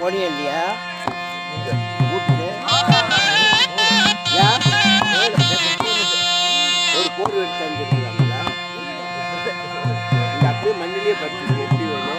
போனியா இல்லையா? ஒரு போர் எடுத்தாந்துருக்கலாம்ல, இந்த அப்படியே மண்ணிலேயே படுத்து எப்படி வேணும்?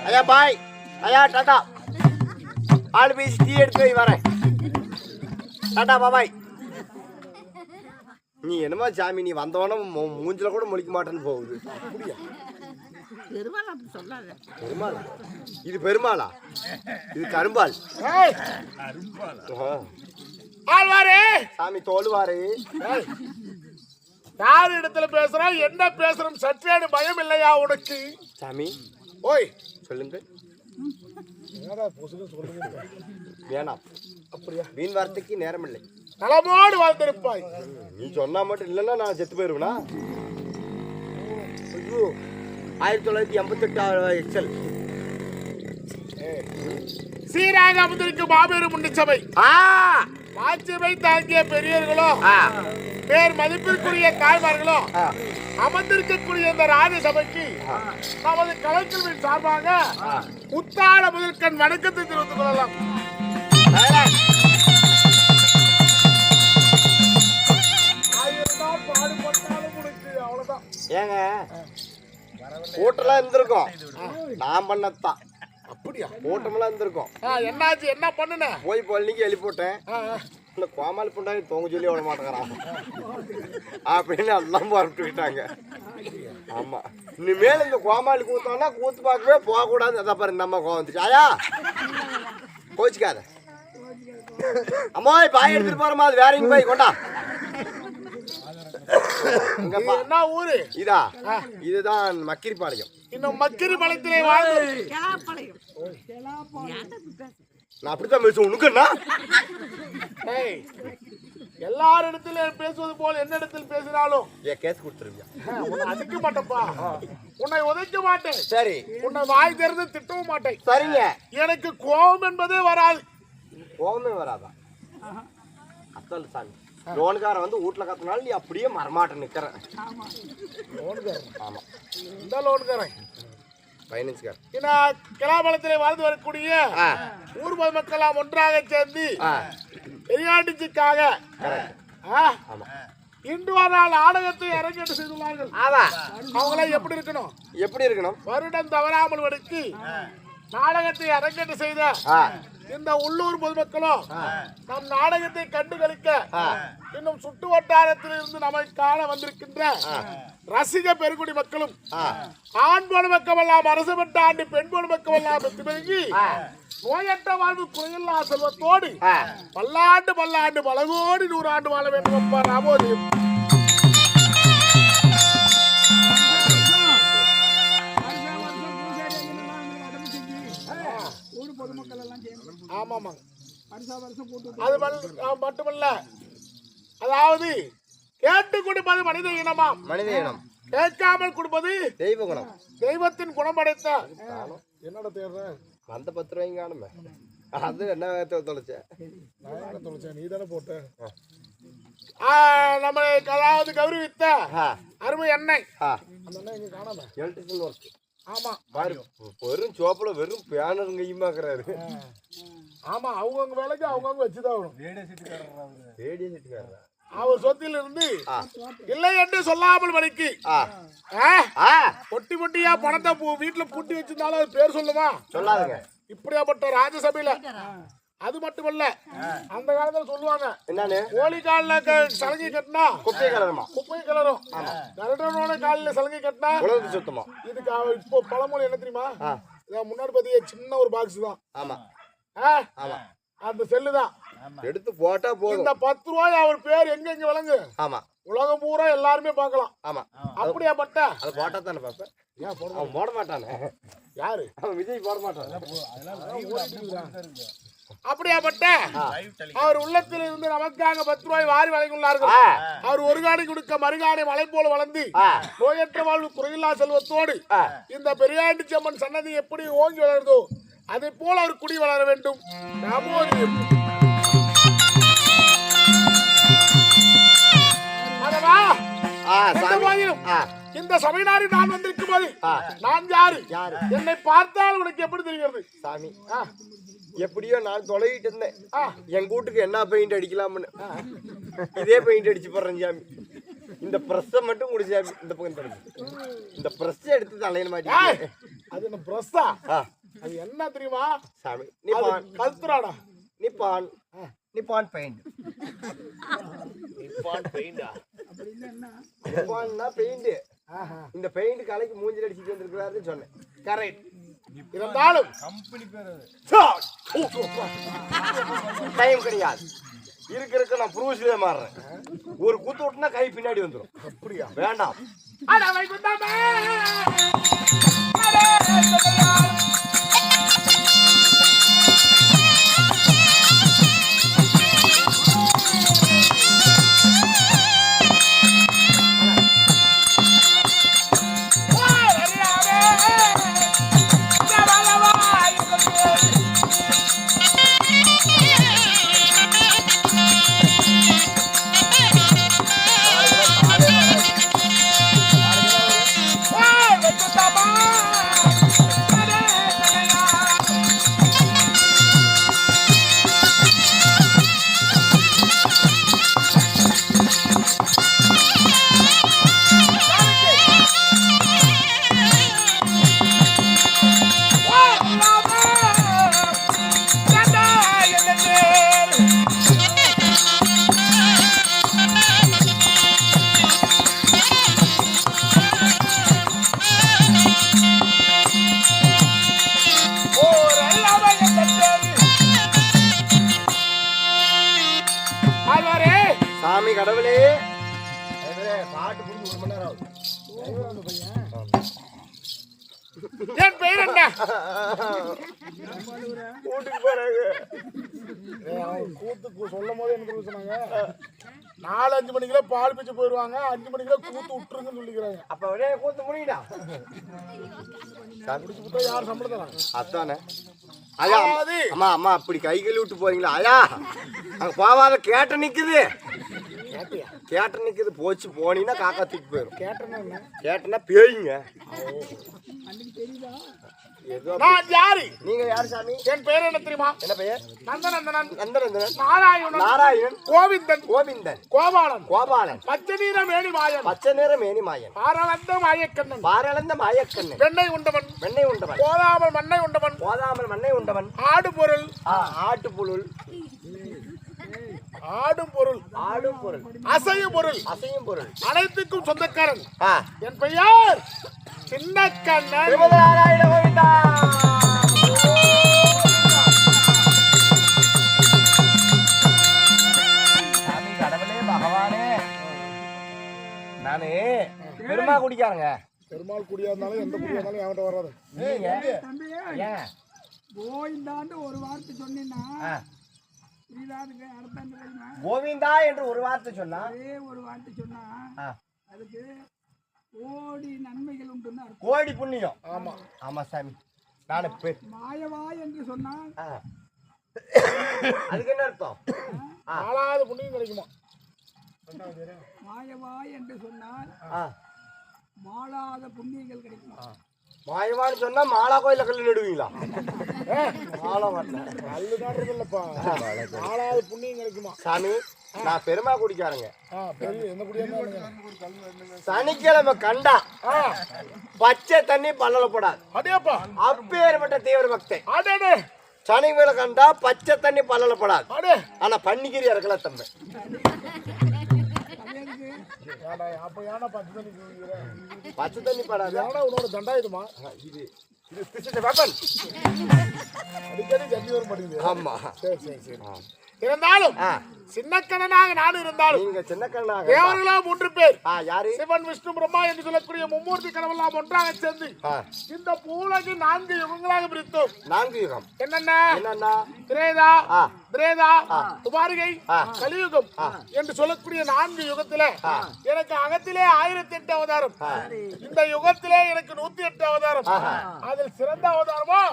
ஐயா பாய், ஐயா டாடா, ஆள் பேசி டீ எடுத்து வரேன். டாடா பாபாய். நீ என்னமா சாமி, நீ வந்தவன மூஞ்சில கூட முழிக்க மாட்டேன்னு போகுது. பெருமாள்? இது பெருமாளா? இது கரும்பால். ஆழ்வாரு சாமி தோல்வாரு. யார் இடத்துல பேசுறோம், என்ன பேசுறோம், சற்றேடு பயம் இல்லையா உனக்கு? சாமி ஓய் சொல்லுங்க. என்னடா பொசுக்கு சொல்லுங்க. வேணாம், அப்படியா? வீண் வார்த்தைக்கு நேரம் இல்லை. நலமோடு வாழ்ந்திருப்பாய். நீ சொன்னா மட்டும் இல்லைன்னா நான் செத்து போயிருவேனா? ஐயோ, 1988 எக்ஸல் சீராக அமர்ந்திருக்கும் மாபெரும் முன்னிச்சபை. மாட்சிமை தாங்கிய பெரியவர்களோ, பேர் மதிப்பிற்குரிய தாய்மார்களோ அமர்ந்திருக்கக்கூடிய இந்த ராஜசபைக்கு நமது கலைக்குழுவின் சார்பாக முத்தாள முதற்கண் வணக்கத்தை தெரிவித்துக் கொள்ளலாம். பாடுபட்டாலும் உனக்கு அவ்வளவுதான். ஏங்க கூட்டெல்லாம் இருந்திருக்கோம், நான் பண்ணத்தான். அப்படியா? கூட்டமெல்லாம் இருந்திருக்கோம். என்னாச்சு, என்ன பண்ணுன? போய் பள்ளிக்கு எழுப்பி போட்டேன். இந்த கோமாளி புண்டாடி தூங்க சொல்லி விட மாட்டேங்கிறான் அப்படின்னு எல்லாம் புறப்பட்டுக்கிட்டாங்க. ஆமா, இனிமேல் இந்த கோமாளி கூத்தோன்னா கூத்து பார்க்கவே போகக்கூடாது. அதான் பாரு, இந்த அம்மா கோவம் வந்துச்சு. ஆயா கோச்சிக்காத அம்மா, பாய் எடுத்துட்டு போறமா, அது வேற எங்க போய் கொண்டா. என்ன ஊரு இதா? இதுதான் மக்கிரிப்பாளையம். இன்னும் மக்கிரி பாளையத்திலே வாழ்ந்து நான் அப்படித்தான் பேசுவேன். உனக்குன்னா எல்லாரிடத்திலும் பேசுவது போல் என்னிடத்தில் பேசினாலும் ஏன் கேஸ் கொடுத்துருவியா? உன்னை அடிக்க மாட்டேன்ப்பா, உன்னை உதைக்க மாட்டேன், சரி. உன்னை வாய் திறந்து திட்டவும் மாட்டேன். சரிங்க. எனக்கு கோபம் என்பதே வராது. கோபமே வராதா? அத்தல் சாமி, லோனுக்காரன் வந்து வீட்டுல கத்தினாலும் நீ அப்படியே மரமாட்ட நிக்கிற. ஆமா, இந்த லோனுக்காரன் பைனான்ஸ்கார். கிளாபலத்திலே வாழ்ந்து வரக்கூடிய ஊர் பொதுமக்கள் ஒன்றாக சேர்ந்து பெரியாண்டிச்சிக்காக இன்று ஒரு நாள் நாடகத்தை அரங்கேற்றம் செய்துள்ளார்கள். அவங்கள எப்படி இருக்கணும், எப்படி இருக்கணும்? வருடம் தவறாமல் வடுக்கி நாடகத்தை அரங்கேற்றம் செய்த இந்த உள்ளூர் பொதுமக்களும் நம் நாடகத்தை கண்டு களிக்க இன்னும் சுற்று வட்டாரத்தில் இருந்து நம்மை காண வந்திருக்கின்ற ரசிக பெருங்குடி மக்களும், ஆண் பொதுமக்கள் எல்லாம் அரசு பெற்ற ஆண்டு பெண் பொதுமக்கள் எல்லாம் வெற்றி பெருகி நோயற்ற வாழ்வு குறையில்லா செல்வத்தோடு பல்லாண்டு பல்லாண்டு பல கோடி 100 ஆண்டு வாழ வேண்டும் அப்பா ராமோதயம். அது மட்டுமல்ல, அதாவது கேட்டு கொடுப்பது மனித இனமாம், மனித இனம். கேட்காமல் கொடுப்பது தெய்வ குணம். தெய்வத்தின் குணம் படைத்த. என்னோட தேர்ற அந்த 10 ரூபாய்க்கு காணுமே, அது என்ன தொலைச்சேன்? நீ தானே போட்ட. நம்மளை அதாவது கௌரவித்த அருமை எண்ணெய், அந்த எண்ணெய் இங்க காணாம எலக்ட்ரிஷியன் ஒர்க். ஆமா பாரு, வெறும் சோப்புல வெறும் பேனர் கையுமாக்குறாரு. ஆமா, அவங்கவுங்க வேலைக்கு அவங்கவுங்க வச்சுதான் வரும். ரேடியோ செட்டுக்காரரா? அவர் சொத்தில் இருந்து இல்லை என்று சொல்லாமல் வரைக்கு பொட்டி பொட்டியா பணத்தை வீட்டுல பூட்டி வச்சிருந்தாலும் அது பேர் சொல்லுமா? சொல்லாதுங்க. இப்படியாப்பட்ட ராஜசபையில அது மட்டுமல்ல, அந்த காலத்துல சொல்லுவாங்க, என்னன்னு? கோழி காலில சலங்கை கட்டினா குப்பை கலருமா? குப்பை கலரும். கரடனோட காலில சலங்கை கட்டினா உலகத்து சுத்தமா. இதுக்கு இப்போ பழமொழி என்ன தெரியுமா? முன்னாடி பாத்தீங்க சின்ன ஒரு பாக்ஸ் தான். ஆமா ஆமா, அந்த செல்லு தான் எடுத்து போட்டா போதும். இந்த 10 ரூபாய் அவர் பேர் எங்க எங்க விளங்கு? ஆமா, உலகம் பூரா எல்லாருமே பார்க்கலாம். ஆமா, அப்படியாப்பட்ட அது போட்டா தானே பாப்பேன். அவன் போட மாட்டானே. யாரு? அவன் விஜய் போட மாட்டான். அப்படியாப்பட்ட அவர் உள்ளத்தில் இருந்து நமக்காக 10 ரூபாய் வாரி வழங்கியுள்ளார்கள். அவர் ஒரு காணி கொடுக்க மறுகாணி மலை போல வளர்ந்து நோயற்ற வாழ்வு குறையில்லா செல்வத்தோடு இந்த பெரியாண்டி அம்மன் சன்னதி எப்படி ஓங்கி வளர்ந்தோ அதை போல அவர் குடி வளர வேண்டும். இந்த சபையினாரி நான் வந்திருக்கும் போது நான் யாரு, என்னை பார்த்தால் உனக்கு எப்படி தெரிகிறது? சாமி, எப்படியோ நான் தொலைகிட்டு இருந்தேன். என் கூட்டுக்கு என்ன பெயிண்ட் அடிக்கலாம்னு இதே பெயிண்ட் அடிச்சு போடுறேன் சாமி. இந்த பிரஸ் மட்டும் குடிச்சாமி. இந்த பக்கம் இந்த பிரஸ் எடுத்து தலையில மாட்டி. அது என்ன பிரஸ்ஸா? அது என்ன தெரியுமா சாமி? கல்துராடா. நிப்பான் நிப்பான் பெயிண்ட். நிப்பான்னா பெயிண்ட். இந்த பெயிண்ட் கலைக்கு மூஞ்சில அடிச்சிட்டு வந்திருக்கிறாருன்னு சொன்னேன். கரெக்ட். இருந்தாலும் கம்பெனி பேர் டைம் கிடையாது. இருக்க நான் ப்ரூஸ்லயே மாறுறேன். ஒரு குத்து விட்டுனா கை பின்னாடி வந்துடும். அப்படியா? வேண்டாம். அட வைகுண்டமே சாமி கடவுளே. பாட்டு புரிஞ்சு 1 மணி நேரம் ஆகுது. என் பெயர் என்ன? வீட்டுக்கு போறாங்க. கூத்துக்கு சொல்லும் போது என்ன சொன்னாங்க? 4-5 மணிக்கெல்லாம் பால் பிச்சு போயிடுவாங்க, 5 மணிக்கெல்லாம் கூத்து விட்டுருங்கன்னு சொல்லிக்கிறாங்க. அப்ப ஒரே கூத்து முடியுடா. பிடிச்சு விட்டா யார் சம்பளம் தராங்க? அதானே. ஐயா அம்மா அம்மா அப்படி கை கழுவி விட்டு போறீங்களா? ஐயா அங்க போவாத கேட்ட நிக்குது. கேட்ட நிக்குது. போச்சு போனீங்கன்னா காக்கா தூக்கி போயிடும். கேட்டனா பேய்ங்க. நான் யாரு? நீங்க யாரு சாமி? என் பெயர் என்ன தெரியுமா? என்ன பெயர்? நந்தநந்தனன், நந்தநந்தனன், நாராயணன், நாராயணன், கோவிந்தன், கோவிந்தன், கோபாலன், கோபாலன், பச்சை நிற மேனி மாயன், பச்சை நிற மேனி மாயன், பாரளந்த மாயக்கண்ணன், பாரளந்த மாயக்கண்ணன், வெண்ணெய் உண்டவன், வெண்ணெய் உண்டவன், போதாமல் மண்ணை உண்டவன், போதாமல் மண்ணை உண்டவன், ஆடு பொருள், ஆட்டு பொருள், ஆடும் பொருள், ஆடும் பொருள், அசையும் பொருள், அசையும் பொருள், அனைத்துக்கும் சொந்தக்காரன். என் பெயர் சின்ன கண்ணன். நாராயண கோவிந்தா. சாமி கடவுளே பகவானே. நானு பெருமா குடிக்காரங்க. பெருமாள் குடியா இருந்தாலும் எந்த குடியா இருந்தாலும் என்கிட்ட வராது. ஏன் கோவிந்தாண்டு ஒரு வார்த்தை சொன்னீங்கன்னா கோவிந்தா என்று ஒரு வார்த்தை சொன்னா, ஒரு வார்த்தை சொன்னா அதுக்கு கோடி நன்மைகள் உண்டு, கோடி புண்ணியம். ஆமா ஆமா சாமி. நானு மாயவா என்று சொன்னா அதுக்கு என்ன அர்த்தம்? 4வது புண்ணியம் கிடைக்குமா? மாயவா என்று சொன்னால் மாளாத புண்ணியங்கள் கிடைக்குமா? மாயவான்னு சொன்னா மாலா கோயில கல்லு நடுவீங்களா? மாலா கல்லு நடுறது இல்லப்பா. 4வது புண்ணியம் கிடைக்குமா? சாமி நான் பெருமா குடிக்காரங்க. என்ன குடியா? சனிக்கிழமை கண்டா பச்சை தண்ணி பல்லல போடாது. அடேப்பா, அப்பேற்பட்ட தீவிர பக்தன். அடே சனிக்கிழமை கண்டா பச்சை தண்ணி பல்லல போடாது. அடே ஆனா பன்னிக்கிரி இறக்கல தம்பி. பச்சை தண்ணி படாது. உன்னோட தண்டாயுதுமா? இது வெப்பன். அடிக்கடி தண்ணி வர மாட்டேங்குது. ஆமா. சரி சரி சரி. இருந்தாலும் சின்னக்கண்ணனாக நான் இருந்தாலும் நீங்க சின்னக்கண்ணனாக தேவர்களா 3 பேர். யாரு? சிவன், விஷ்ணு, பிரம்மா என்று சொல்லக்கூடிய மும்மூர்த்தி கடவுள்லாம் ஒன்றாக சேர்ந்து இந்த பூலகை 4 யுகங்களாக பிரித்தோம். 4 யுகம் என்னென்ன? திரேதா, திரேதா, துபாரிகை, கலியுகம் என்று சொல்லக்கூடிய 4 யுகத்திலே எனக்கு அகத்திலே 1008 அவதாரம், இந்த யுகத்திலே எனக்கு 108 அவதாரம். அதில் சிறந்த அவதாரமோ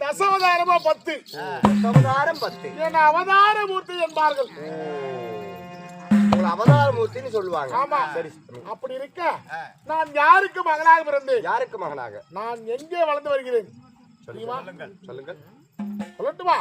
தசாவதாரமோ 10. அவதாரம் 10. என் அவதார மூர்த்தி என்பார்கள். அவதார மூர்த்தின்னு சொல்லுவாங்க. ஆமா. சரி. அப்படி இருக்க நான் யாருக்கு மகனாக பிறந்தேன்? யாருக்கு மகனாக? நான் எங்கே வளர்ந்து வருகிறேன் தெரியுமா? சொல்லுங்க. சொல்லட்டுமா?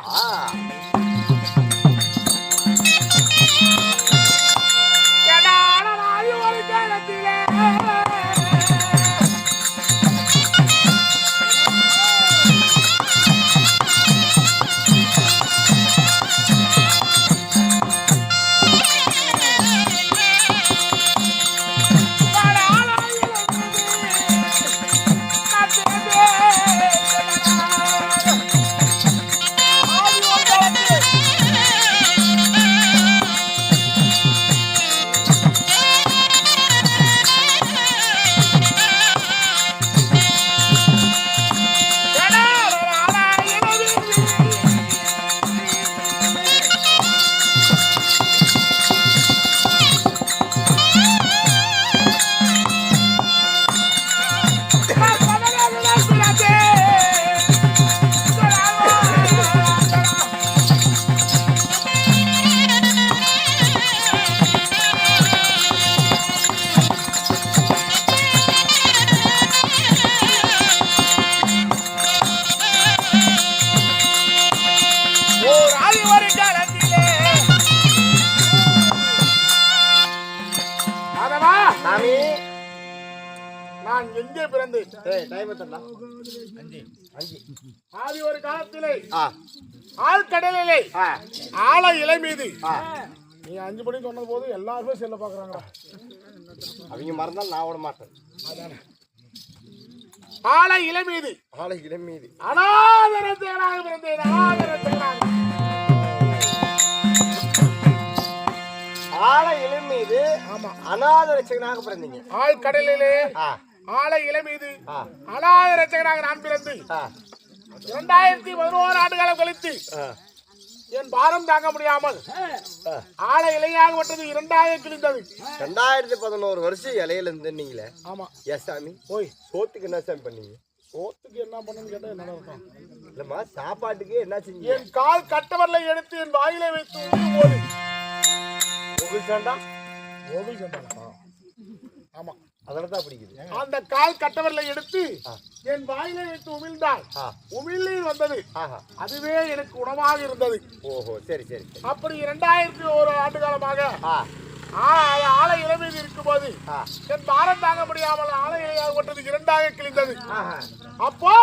எங்கே பிறந்தேன்? ஏய் டைம் எத்தனை? 5. ஆதி ஒரு காலத்திலே ஆ ஆழ்கடலிலே ஆ ஆழ இலை மீது ஆ நீ 5 மணி சொன்னது போது எல்லாருமே செல்ல பாக்குறாங்கடா. அவங்க மறந்தாலும் நான் விட மாட்டேன். ஆழ இலை மீது ஆளை இடம் மீதி அநாதர தேனாக பிறந்தேன். அநாதர தேனாக ஆளை இடம் மீது ஆமா அநாத ரட்சகனாக பிறந்தீங்க. ஆழ்கடலிலே ஆ ஆழ இலை மீது ஆ அநாத ரட்சகனாக நான் பிறந்து ஆ 2011 ஆண்டுகாலம் கழித்து ஆ என் பாரம் தாங்க முடியாமல் ஆழ இலையாக விட்டது 2ஆக கிழிந்தது. 2011 வருஷம் இலையில இருந்தீங்களே. ஆமா எஸ் சாமி. போய் சோத்துக்கு என்ன சாமி பண்ணீங்க? சோத்துக்கு என்ன பண்ணுன்னு கேட்டா என்ன இருக்கும்? இல்லம்மா சாப்பாட்டுக்கு என்ன செஞ்சீங்க? என் கால் கட்டவரில் எடுத்து என் வாயிலை வைத்து ஊது போது உங்கள் சாண்டா கோவில் சென்றான். ஆமா அதனால தான் பிடிக்குது. அந்த கால் கட்டவரில் எடுத்து என் வாயிலை வைத்து உமிழ்ந்தாள். ஆ உமிழ்நீர் வந்தது. ஆஹா அதுவே எனக்கு உணவாக இருந்தது. ஓஹோ சரி சரி சரி. அப்படி 2001 ஆண்டு காலமாக ஆ ஆலை இலை மீது இருக்கும்போது ஆ என் பாரம் தாங்க முடியாமல் ஆலை இலையாக விட்டது 2ஆக கிழிந்தது. ஆஹா அப்போ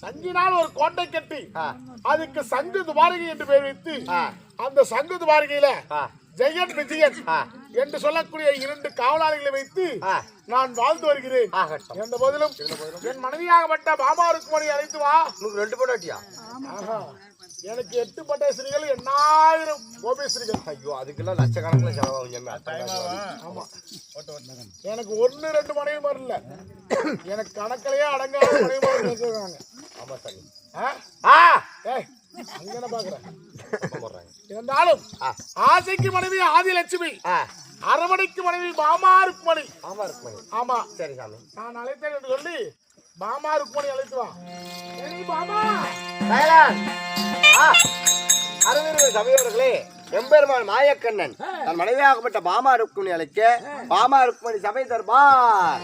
சங்கினால் ஒரு கோட்டை கட்டி ஆ அதுக்கு சங்கு துபாரகை என்று பெயர் வைத்து ஆ அந்த சங்கு துபாரகையில ஆ ஜெயன் விஜயன் ஆ என்று சொல்லக்கூடிய 2 காவலாளிகளை வைத்து ஆ நான் வாழ்ந்து வருகிறேன். ஆகட்டும். எந்த போதிலும் என் மனைவியாகப்பட்ட பாமா ருக்மணி அழைத்து வா. உனக்கு 2 பொண்டாட்டியா? ஆஹா. எனக்கு 8 பட்டேஸ்வரிகள் 8000 கோபேஸ்வரிகள். ஐயோ அதுக்கெல்லாம் லட்சக்கணக்கில் செலவாகும். ஆமா எனக்கு 1-2 மனைவி மாதிரி இல்ல, எனக்கு கணக்கிலேயே அடங்காத மனைவி மாதிரி வச்சிருக்காங்க. ஆமா சாமி. ஏய் அங்க என்ன பாக்குறேன்? போடுறாங்க. இருந்தாலும் ஆசைக்கு மனைவி ஆதிலட்சுமி, ஆ அரவணைக்கு மனைவி பாமா ருக்மணி. ஆமா ருக்மணி. ஆமா சரி சாமி. நான் அழைத்தேன் என்று சொல்லி பாமா ருக்மணி அழைத்து வா. ஏய் பாமா அருமையான சபையோர்களே, எம்பெருமான் மாயக்கண்ணன் தன் மனைவியாகப்பட்ட பாமா ருக்மணி அழைக்க பாமா ருக்மணி சபை தர்பார்